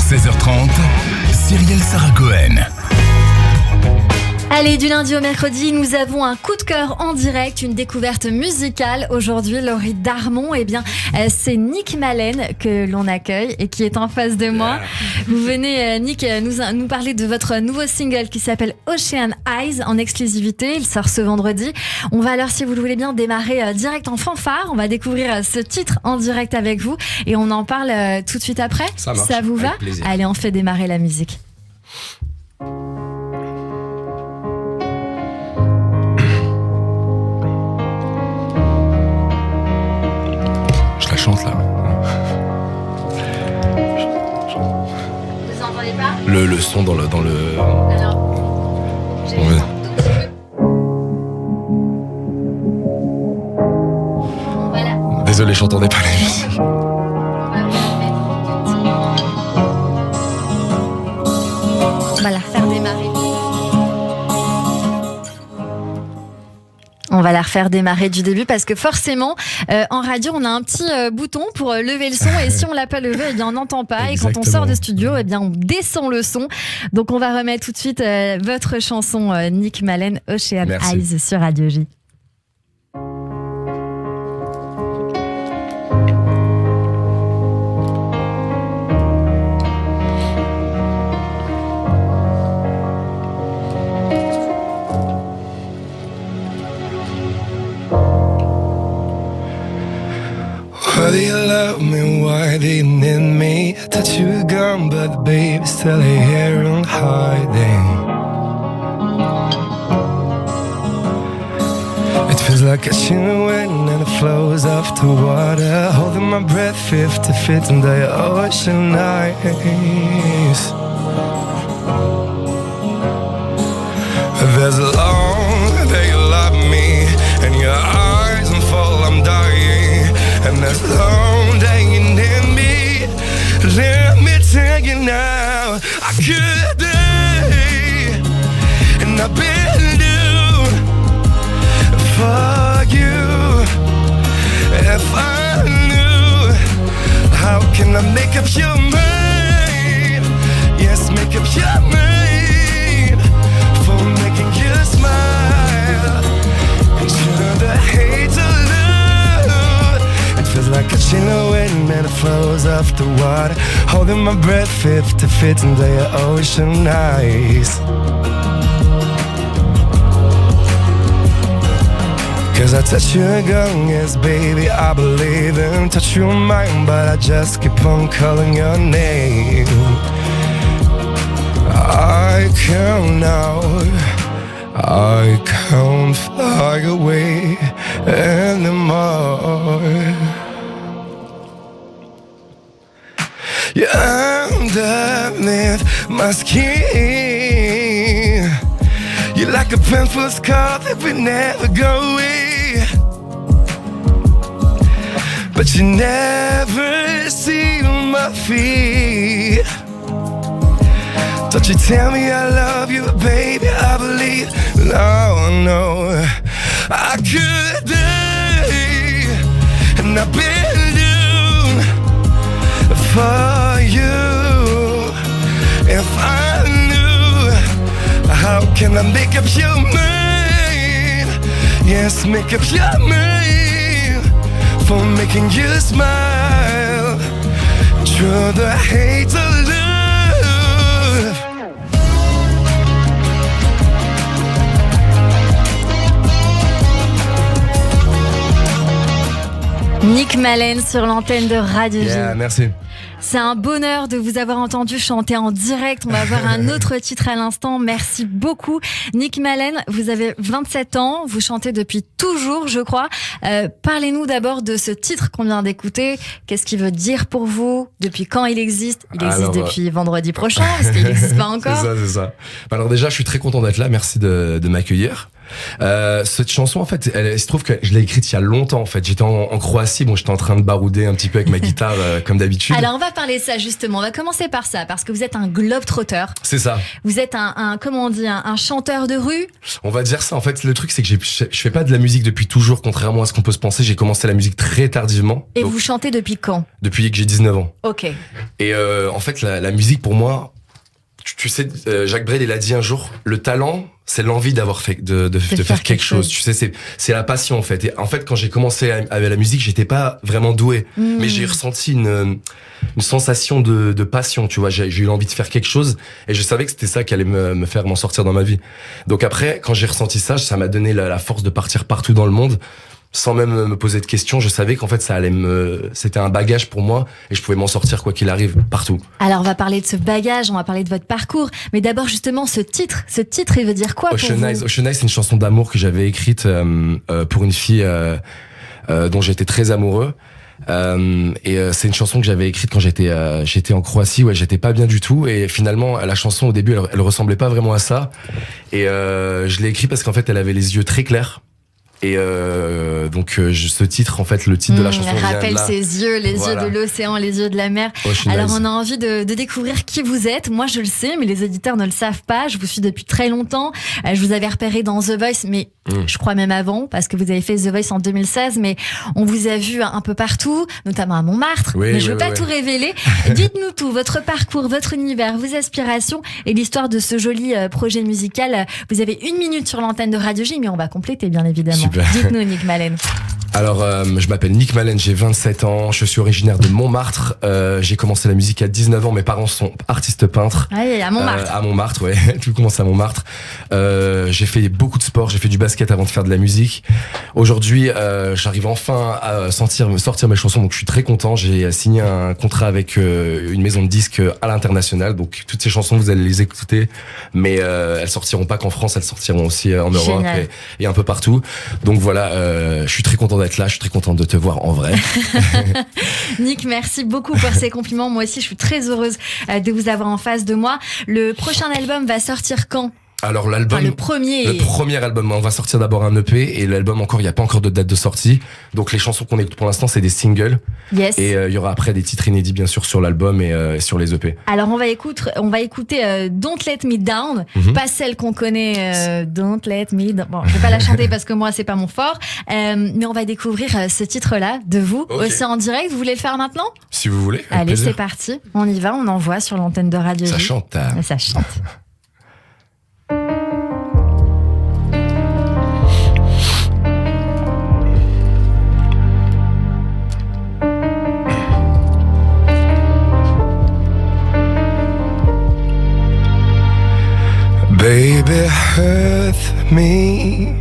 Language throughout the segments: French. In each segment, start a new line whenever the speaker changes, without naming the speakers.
16h30, Cyrielle Sarah Cohen.
Allez, du lundi au mercredi, nous avons un coup de cœur en direct, une découverte musicale. Aujourd'hui, Laurie Darmon, c'est Nick Malène que l'on accueille et qui est en face de moi. Vous venez, Nick, nous parler de votre nouveau single qui s'appelle Ocean Eyes en exclusivité. Il sort ce vendredi. On va alors, si vous le voulez bien, démarrer direct en fanfare. On va découvrir ce titre en direct avec vous et on en parle tout de suite après.
Ça marche.
Ça vous va ?
Plaisir.
Allez, on fait démarrer la musique.
Je chante là.
Vous entendez pas ?
Le son dans le.
Alors, j'ai
Ouais.
Voilà.
Désolé, j'entendais pas la musique.
On va la refaire démarrer. On va la refaire démarrer du début parce que forcément, en radio, on a un petit bouton pour lever le son et si on l'a pas levé, eh bien, on n'entend pas.
Exactement.
Et quand on sort de studio, eh bien, on descend le son. Donc, on va remettre tout de suite votre chanson Nick Malène, Ocean
Merci.
Eyes sur Radio J.
Why do you love me? Why do you need me? I thought you were gone, but baby, still here and hiding. It feels like catching the wind and it flows off the water. Holding my breath, 50 feet in the ocean eyes. There's a long day you love me, and your eyes unfold, I'm dying. And there's a long day you need me. Let me tell you now, I could day, and I've been due for you. If I knew, how can I make up your mind? Yes, make up your mind for making you smile and turn the hate to love. It feels like catching the wind and it flows off the water. Holding my breath, 50 feet into your ocean eyes. Cause I touch your gun, yes baby, I believe in. Touch your mind, but I just keep on calling your name. I can't now, I can't fly away anymore. You're underneath my skin. You're like a painful scar that will never go away. But you never see my feet. Don't you tell me I love you, baby, I believe. No, no, I could die, and I've been doomed for you. If I knew, how can I make up your mind? Yes, make up your mind for making you smile through the hate of love.
Nick Malène sur l'antenne de Radio J.
Yeah, merci.
C'est un bonheur de vous avoir entendu chanter en direct. On va voir un autre titre à l'instant. Merci beaucoup. Nick Malène, vous avez 27 ans. Vous chantez depuis toujours, je crois. Parlez-nous d'abord de ce titre qu'on vient d'écouter. Qu'est-ce qu'il veut dire pour vous? Depuis quand il existe? Il existe depuis vendredi prochain, parce qu'il n'existe pas encore.
C'est ça. Alors déjà, je suis très content d'être là. Merci de m'accueillir. Cette chanson, en fait, il se trouve que je l'ai écrite il y a longtemps. En fait, j'étais en Croatie, j'étais en train de barouder un petit peu avec ma guitare, comme d'habitude.
Alors, on va parler de ça justement. On va commencer par ça, parce que vous êtes un globe-trotteur.
C'est ça.
Vous êtes un chanteur de rue.
On va dire ça. En fait, le truc, c'est que je fais pas de la musique depuis toujours, contrairement à ce qu'on peut se penser. J'ai commencé la musique très tardivement.
Et vous chantez depuis quand ?
Depuis que j'ai 19 ans.
Ok.
Et en fait, la musique pour moi, tu sais, Jacques Brel, il a dit un jour, le talent, c'est l'envie d'avoir fait de faire quelque chose. Tu sais, c'est la passion en fait. Et en fait, quand j'ai commencé avec la musique, j'étais pas vraiment doué, mais j'ai ressenti une sensation de passion. Tu vois, j'ai eu l'envie de faire quelque chose, et je savais que c'était ça qui allait me faire m'en sortir dans ma vie. Donc après, quand j'ai ressenti ça, ça m'a donné la force de partir partout dans le monde. Sans même me poser de questions, je savais qu'en fait c'était un bagage pour moi et je pouvais m'en sortir quoi qu'il arrive, partout.
Alors on va parler de ce bagage, on va parler de votre parcours, mais d'abord justement ce titre, il veut dire quoi
Ocean
pour
Eyes.
vous ?
Ocean Eyes, c'est une chanson d'amour que j'avais écrite pour une fille dont j'étais très amoureux. C'est une chanson que j'avais écrite quand j'étais en Croatie, ouais, j'étais pas bien du tout, et finalement la chanson au début elle ressemblait pas vraiment à ça, et je l'ai écrite parce qu'en fait elle avait les yeux très clairs. Et ce titre, en fait, le titre de la chanson vient
rappelle
de là.
ses yeux, les yeux de l'océan, les yeux de la mer. Alors on a envie de découvrir qui vous êtes. Moi je le sais, mais les auditeurs ne le savent pas. Je vous suis depuis très longtemps. Je vous avais repéré dans The Voice, mais je crois même avant, parce que vous avez fait The Voice en 2016, mais on vous a vu un peu partout, notamment à Montmartre.
Oui,
mais je veux pas tout révéler. Dites-nous tout, votre parcours, votre univers, vos aspirations et l'histoire de ce joli projet musical. Vous avez 1 minute sur l'antenne de Radio J, mais on va compléter bien évidemment.
Super.
Dites-nous, Nick Malène.
Alors, je m'appelle Nick Malène, j'ai 27 ans, je suis originaire de Montmartre. J'ai commencé la musique à 19 ans, mes parents sont artistes peintres.
Oui, à Montmartre.
À Montmartre, ouais, tout commence à Montmartre. J'ai fait beaucoup de sport, j'ai fait du basket avant de faire de la musique. Aujourd'hui, j'arrive enfin à sortir mes chansons, donc je suis très content. J'ai signé un contrat avec une maison de disques à l'international, donc toutes ces chansons, vous allez les écouter, mais elles sortiront pas qu'en France, elles sortiront aussi en Europe et un peu partout. Donc voilà, je suis très content d'être là, je suis très contente de te voir en vrai.
Nick, merci beaucoup pour ces compliments. Moi aussi, je suis très heureuse de vous avoir en face de moi. Le prochain album va sortir quand ?
Alors l'album,
le premier
album, on va sortir d'abord un EP, et l'album il n'y a pas encore de date de sortie. Donc les chansons qu'on écoute pour l'instant, c'est des singles.
Yes.
Et il y aura après des titres inédits bien sûr sur l'album et sur les EP.
Alors on va écouter Don't Let Me Down, pas celle qu'on connaît, Don't Let Me Down. Bon, je vais pas la chanter parce que moi c'est pas mon fort, mais on va découvrir ce titre-là de vous, aussi en direct. Vous voulez le faire maintenant ?
Si vous voulez.
Allez,
plaisir.
c'est parti. On y va, on envoie sur l'antenne de Radio J.
Ça chante.
Ça chante.
Baby, hurt me.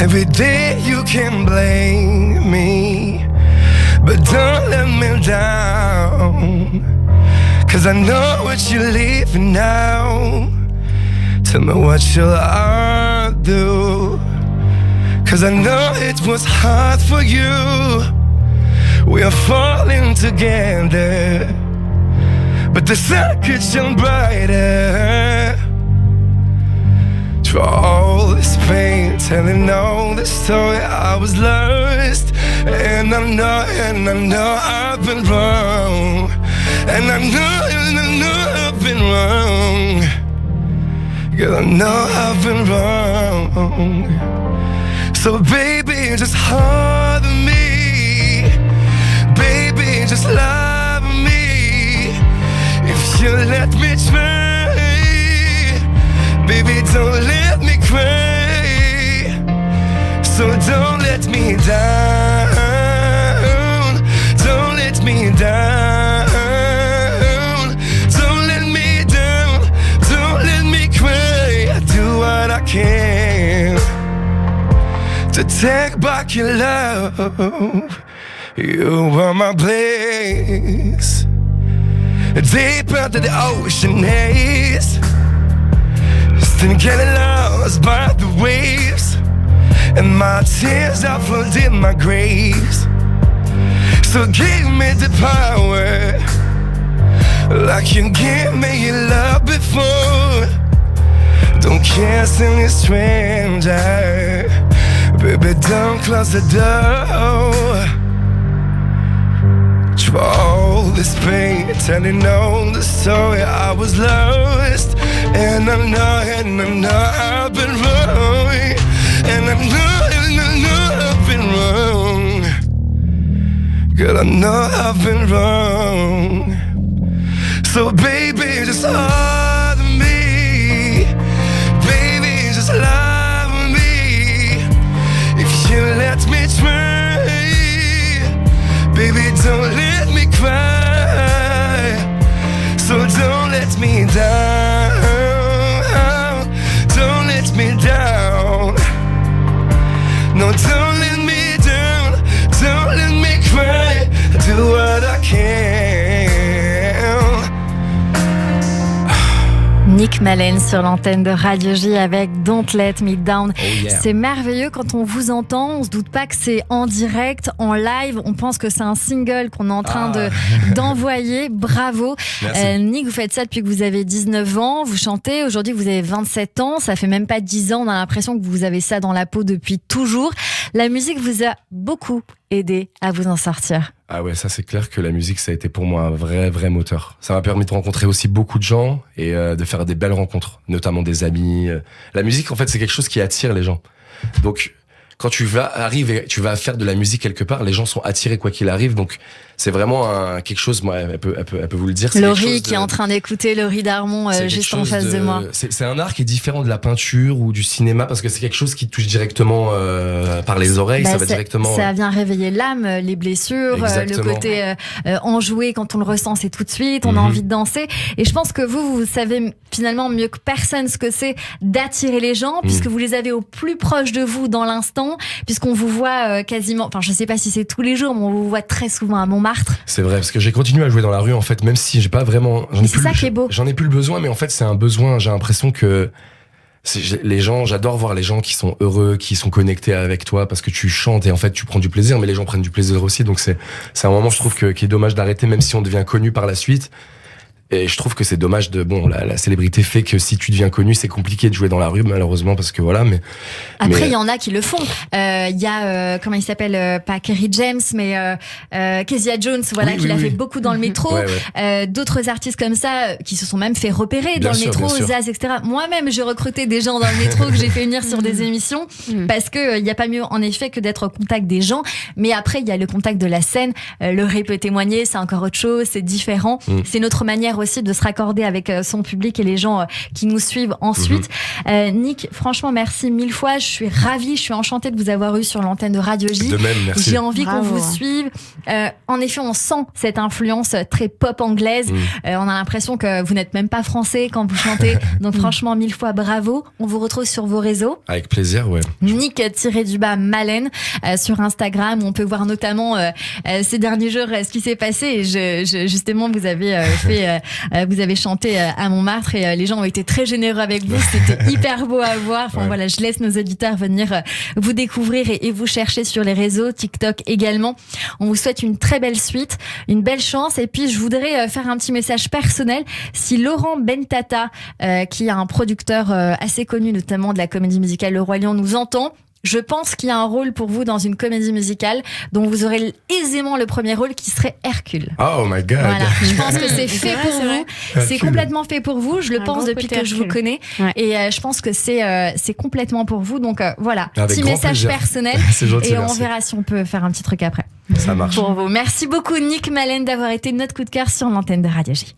Every day you can blame me, but don't let me down. 'Cause I know what you're leaving now. Tell me what shall I do? 'Cause I know it was hard for you. We are falling together, but the sun could shine brighter. For all this pain, telling all the story, I was lost. And I know I've been wrong. And I know I've been wrong. Girl, I know I've been wrong. So baby, just hold me. Baby, just love me. If you let me try. Baby, don't let me cry. So don't let me down. Don't let me down. Don't let me down. Don't let me cry. I do what I can to take back your love. You were my place, deep under the ocean haze. Then getting lost by the waves, and my tears are flooding in my graves. So give me the power, like you gave me your love before. Don't kiss any stranger. Baby, don't close the door. For all this pain, telling all the story, I was lost. And I know I've been wrong. And I know I've been wrong. Girl, I know I've been wrong. So baby, just hold me. Baby, just love me. If you let me try. Baby, don't let me cry. So don't let me down. Don't let me down. No, don't let me down. Don't let me cry. Do what I can.
Nick Malène sur l'antenne de Radio J avec Don't Let Me Down.
Oh yeah.
C'est merveilleux quand on vous entend. On se doute pas que c'est en direct, en live. On pense que c'est un single qu'on est en train d'envoyer. Bravo. Nick, vous faites ça depuis que vous avez 19 ans. Vous chantez. Aujourd'hui, vous avez 27 ans. Ça fait même pas 10 ans. On a l'impression que vous avez ça dans la peau depuis toujours. La musique vous a beaucoup aidé à vous en sortir.
Ah ouais, ça c'est clair que la musique, ça a été pour moi un vrai moteur. Ça m'a permis de rencontrer aussi beaucoup de gens et de faire des belles rencontres, notamment des amis. La musique, en fait, c'est quelque chose qui attire les gens. Donc, quand tu vas faire de la musique quelque part, les gens sont attirés quoi qu'il arrive. Donc, c'est vraiment quelque chose, moi, elle peut vous le dire.
Laurie qui est en train d'écouter, Laurie Darmon, juste en face de moi.
C'est un art qui est différent de la peinture ou du cinéma parce que c'est quelque chose qui touche directement par les oreilles. Ça va directement.
Ça vient réveiller l'âme, les blessures, le côté enjoué quand on le ressent, c'est tout de suite. On a envie de danser. Et je pense que vous savez finalement mieux que personne ce que c'est d'attirer les gens, puisque vous les avez au plus proche de vous dans l'instant, puisqu'on vous voit quasiment. Enfin, je sais pas si c'est tous les jours, mais on vous voit très souvent à Montmartre.
C'est vrai, parce que j'ai continué à jouer dans la rue en fait, même si j'ai pas vraiment.
C'est ça qui est beau.
J'en ai plus le besoin, mais en fait c'est un besoin. J'ai l'impression que les gens, j'adore voir les gens qui sont heureux, qui sont connectés avec toi parce que tu chantes et en fait tu prends du plaisir, mais les gens prennent du plaisir aussi. Donc c'est un moment, je trouve qui est dommage d'arrêter, même si on devient connu par la suite. Et je trouve que c'est dommage la célébrité fait que si tu deviens connu, c'est compliqué de jouer dans la rue, malheureusement, parce que voilà, mais.
Après, il y en a qui le font. Il y a, comment il s'appelle, pas Kerry James, mais, Kezia Jones, voilà, qui l'a fait beaucoup dans le métro. D'autres artistes comme ça, qui se sont même fait repérer dans le métro, Zaz, etc. Moi-même, j'ai recruté des gens dans le métro que j'ai fait venir sur des émissions, parce que il y a pas mieux, en effet, que d'être au contact des gens. Mais après, il y a le contact de la scène. Laurie peut témoigner, c'est encore autre chose, c'est différent. C'est notre manière aussi de se raccorder avec son public et les gens qui nous suivent ensuite. Nick, franchement, merci 1000 fois. Je suis ravie, je suis enchantée de vous avoir eu sur l'antenne de Radio J.
De même, merci.
J'ai envie qu'on vous suive. En effet, on sent cette influence très pop anglaise. On a l'impression que vous n'êtes même pas français quand vous chantez. Donc franchement, 1000 fois bravo. On vous retrouve sur vos réseaux.
Avec plaisir, ouais.
Nick-Malène sur Instagram, où on peut voir notamment ces derniers jours ce qui s'est passé. Et justement, vous avez vous avez chanté à Montmartre et les gens ont été très généreux avec vous. C'était hyper beau à voir. Enfin voilà, je laisse nos auditeurs venir vous découvrir et vous chercher sur les réseaux, TikTok également. On vous souhaite une très belle suite, une belle chance. Et puis je voudrais faire un petit message personnel. Si Laurent Bentata, qui est un producteur assez connu, notamment de la comédie musicale Le Roi Lion, nous entend, je pense qu'il y a un rôle pour vous dans une comédie musicale dont vous aurez aisément le premier rôle qui serait Hercule.
Oh my God.
Voilà, je pense que c'est fait pour vous. C'est complètement fait pour vous. Je le pense depuis que je vous connais. Et je pense que c'est complètement pour vous. Donc voilà, petit message personnel.
Gentil,
et on verra si on peut faire un petit truc après.
Ça marche.
Pour vous. Merci beaucoup Nick Malène d'avoir été notre coup de cœur sur l'antenne de Radio J.